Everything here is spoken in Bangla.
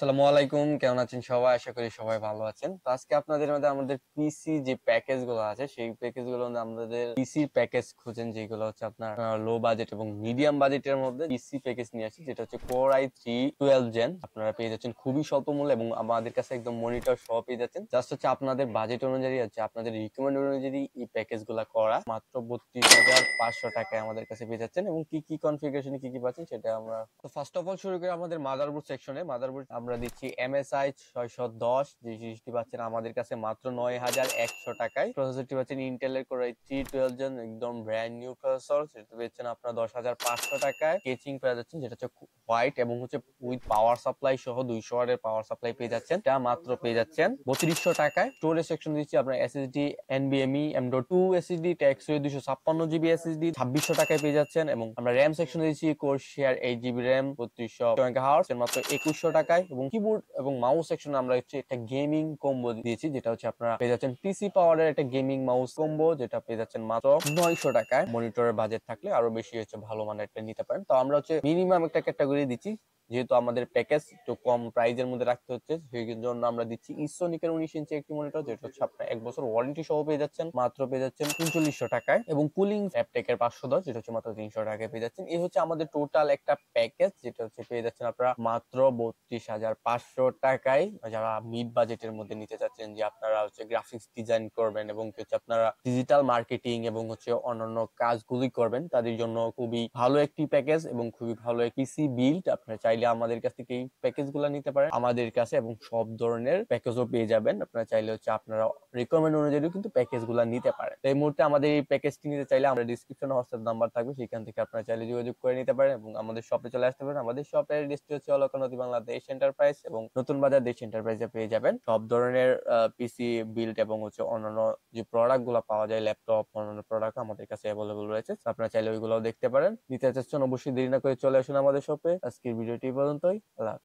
আসসালামু আলাইকুম, কেমন আছেন সবাই? আশা করি সবাই ভালো আছেন। তো আজকে আপনাদের মধ্যে আমাদের পিসি যে প্যাকেজ গুলো আছে সেই প্যাকেজ গুলো আমাদের পিসি প্যাকেজ খুঁজেন, যেগুলো হচ্ছে আপনার লো বাজেট এবং মিডিয়াম বাজেটের মধ্যে পিসি প্যাকেজ নিয়ে আসি, যেটা হচ্ছে কোর i3 12 জেন। আপনারা পেয়ে যাচ্ছেন খুবই স্বল্প মূল্যে এবং আমাদের কাছে একদম মনিটর সহ পেয়ে যাচ্ছেন। জাস্ট হচ্ছে আপনাদের বাজেট অনুযায়ী হচ্ছে আপনাদের রিকমেন্ড অনুযায়ী এই প্যাকেজ গুলা করা মাত্র 32,500 টাকায় আমাদের কাছে পেয়ে যাচ্ছেন। এবং কি কি কনফিগারেশনে কি কি পাচ্ছেন সেটা আমরা ফার্স্ট অফ অল শুরু করি আমাদের মাদারবোর্ড সেকশনে। মাদারবোর্ড আমরা দিচ্ছি MSI 610, যে জিনিসটি পাচ্ছেন আমাদের কাছে মাত্র 9,100 টাকায়। প্রসেসরটি পাচ্ছেন ইন্টেলের কোর i3 12 জেন, একদম ব্র্যান্ড নিউ প্রসেসর, সেটা পেয়েছেন আপনার 10,500 টাকায়। কেচিং পেয়ে যাচ্ছেন যেটা হচ্ছে হোয়াইট এবং হচ্ছে উইথ পাওয়ার সাপ্লাই সহ 200 ওয়াটের পাওয়ার সাপ্লাই পেয়ে যাচ্ছেন, এটা মাত্র পেয়ে যাচ্ছেন 3200 টাকায়। স্টোরেজ সেকশন দিচ্ছি আপনার SSD NVMe M.2 SSD টেকসই 256 GB SSD 2600 টাকায় পেয়ে যাচ্ছেন। এবং আমরা র্যাম সেকশনে দিচ্ছি কোরশিয়ার 8 GB র্যাম 3200 মেগাহার্টজ এর মাত্র 2100 টাকায়। এবং কিবোর্ড এবং মাউস সেকশনে আমরা হচ্ছে একটা গেমিং কম্বো দিয়েছি, যেটা হচ্ছে আপনারা পেয়ে যাচ্ছেন পিসি পাওয়ারের একটা গেমিং মাউস কম্বো, যেটা পেয়ে যাচ্ছেন মাত্র 900 টাকায়। মনিটরের বাজেট থাকলে আরো বেশি হচ্ছে ভালো মানের একটা নিতে পারেন। তো আমরা হচ্ছে মিনিমাম একটা ক্যাটাগরি দিচ্ছি, যেহেতু আমাদের প্যাকেজ একটু কম প্রাইজের মধ্যে রাখতে হচ্ছে, সেই জন্য আমরা দিচ্ছি ইসোনিকের 19 ইঞ্চি একটি মনিটর, যেটা হচ্ছে আপনার 1 বছর ওয়ারেন্টি সহ পেয়ে যাচ্ছেন, মাত্র পেয়ে যাচ্ছেন 3900 টাকায়। এবং কুলিং অ্যাপটেকের 510, যেটা হচ্ছে মাত্র 300 টাকায় পেয়ে যাচ্ছেন। এই হচ্ছে আমাদের টোটাল একটা প্যাকেজ, যেটা হচ্ছে পেয়ে যাচ্ছেন আপনারা মাত্র 32,500 টাকায়। যারা মিড বাজেটের মধ্যে নিতে চাচ্ছেন, যে আপনারা হচ্ছে গ্রাফিক্স ডিজাইন করবেন এবং হচ্ছে আপনারা ডিজিটাল মার্কেটিং এবং হচ্ছে অন্যান্য কাজগুলি করবেন, তাদের জন্য খুবই ভালো একটি প্যাকেজ এবং খুবই ভালো একটি পিসি বিল্ড। আপনারা চাইলে আমাদের কাছ থেকে এই প্যাকেজ গুলো নিতে পারেন আমাদের কাছে, এবং সব ধরনের প্যাকেজও পেয়ে যাবেন। আপনারা চাইলে হচ্ছে আপনারা রিকমেন্ড অনুযায়ী কিন্তু প্যাকেজ গুলা নিতে পারেন। তো এই মুহূর্তে আমাদের এই প্যাকেজটি নিতে চাইলে আমাদের ডিসক্রিপশনে হোয়াটসঅ্যাপ নাম্বার থাকবে, সেখান থেকে আপনারা চাইলে যোগাযোগ করে নিতে পারেন এবং আমাদের শপে চলে আসতে পারেন। আমাদের শপের অ্যাড্রেসটি হচ্ছে অলকানদী বাংলাদেশ এন্টারপ্রাইজ এবং নতুন বাজার দেশ এন্টারপ্রাইজে পেয়ে যাবেন সব ধরনের পিসি বিল্ড এবং হচ্ছে অন্যান্য যে প্রোডাক্ট গুলো পাওয়া যায়, ল্যাপটপ অন্যান্য প্রোডাক্ট আমাদের কাছে অ্যাভেলেবল রয়েছে। তো আপনারা চাইলে ওইগুলো দেখতে পারেন। নিতে চাচ্ছেন অবশ্যই দেরি না করে চলে আসুন আমাদের শপে। আজকের ভিডিওটি এই পর্যন্তই। আল্লাহ হাফেজ।